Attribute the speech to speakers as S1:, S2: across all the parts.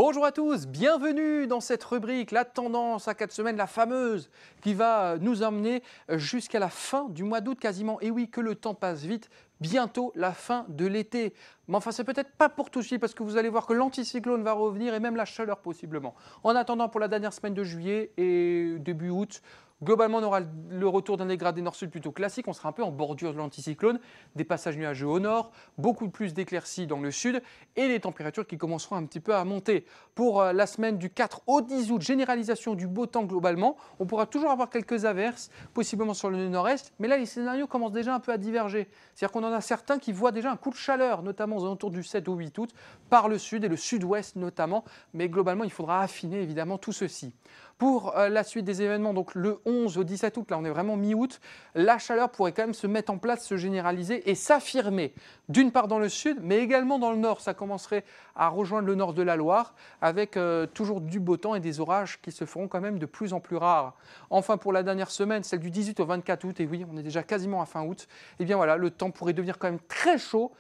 S1: Bonjour à tous, bienvenue dans cette rubrique, la tendance à 4 semaines, la fameuse, qui va nous emmener jusqu'à la fin du mois d'août quasiment. Et oui, que le temps passe vite, bientôt la fin de l'été. Mais enfin, c'est peut-être pas pour tout de suite parce que vous allez voir que l'anticyclone va revenir et même la chaleur possiblement. En attendant, pour la dernière semaine de juillet et début août, globalement, on aura le retour d'un dégradé nord-sud plutôt classique. On sera un peu en bordure de l'anticyclone, des passages nuageux au nord, beaucoup plus d'éclaircies dans le sud et les températures qui commenceront un petit peu à monter. Pour la semaine du 4 au 10 août, généralisation du beau temps globalement. On pourra toujours avoir quelques averses, possiblement sur le nord-est, mais là, les scénarios commencent déjà un peu à diverger. C'est-à-dire qu'on en a certains qui voient déjà un coup de chaleur, notamment aux alentours du 7 au 8 août, par le sud et le sud-ouest notamment. Mais globalement, il faudra affiner évidemment tout ceci. Pour la suite des événements, donc le 11 au 17 août, là on est vraiment mi-août, la chaleur pourrait quand même se mettre en place, se généraliser et s'affirmer. D'une part dans le sud, mais également dans le nord. Ça commencerait à rejoindre le nord de la Loire avec toujours du beau temps et des orages qui se feront quand même de plus en plus rares. Enfin pour la dernière semaine, celle du 18 au 24 août, et oui on est déjà quasiment à fin août, et bien voilà, le temps pourrait devenir quand même très chaud.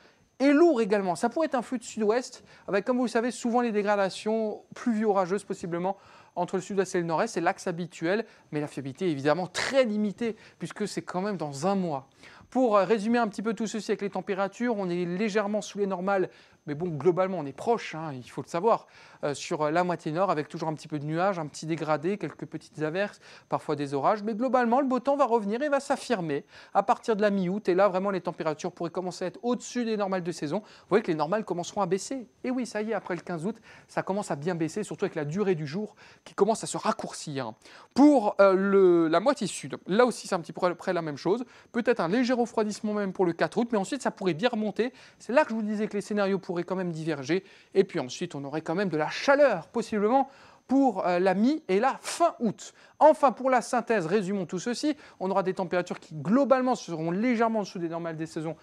S1: Et lourd également. Ça pourrait être un flux de sud-ouest avec, comme vous le savez, souvent les dégradations pluvio-orageuses possiblement entre le sud-ouest et le nord-est. C'est l'axe habituel, mais la fiabilité est évidemment très limitée puisque c'est quand même dans un mois. Pour résumer un petit peu tout ceci avec les températures, on est légèrement sous les normales, mais bon, globalement, on est proche, hein, il faut le savoir, sur la moitié nord, avec toujours un petit peu de nuages, un petit dégradé, quelques petites averses, parfois des orages. Mais globalement, le beau temps va revenir et va s'affirmer à partir de la mi-août. Et là, vraiment, les températures pourraient commencer à être au-dessus des normales de saison. Vous voyez que les normales commenceront à baisser. Et oui, ça y est, après le 15 août, ça commence à bien baisser, surtout avec la durée du jour qui commence à se raccourcir. Pour la moitié sud, là aussi, c'est un petit peu près la même chose. Peut-être un léger refroidissement même pour le 4 août, mais ensuite, ça pourrait bien remonter. C'est là que je vous disais que les scénarios pourraient quand même diverger. Et puis ensuite, on aurait quand même de la chaleur, possiblement, pour la mi- et la fin août. Enfin, pour la synthèse, résumons tout ceci. On aura des températures qui, globalement, seront légèrement en dessous des normales des saisons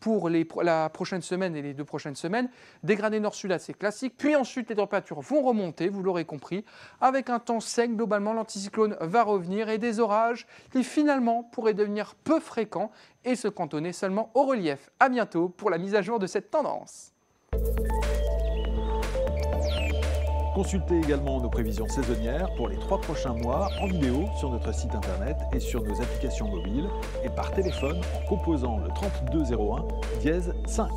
S1: pour la prochaine semaine et les 2 prochaines semaines. Dégradé nord-sud assez classique. Puis ensuite, les températures vont remonter, vous l'aurez compris. Avec un temps sec, globalement, l'anticyclone va revenir et des orages qui, finalement, pourraient devenir peu fréquents et se cantonner seulement au relief. À bientôt pour la mise à jour de cette tendance.
S2: Consultez également nos prévisions saisonnières pour les 3 prochains mois en vidéo sur notre site internet et sur nos applications mobiles et par téléphone en composant le 3201 dièse 5.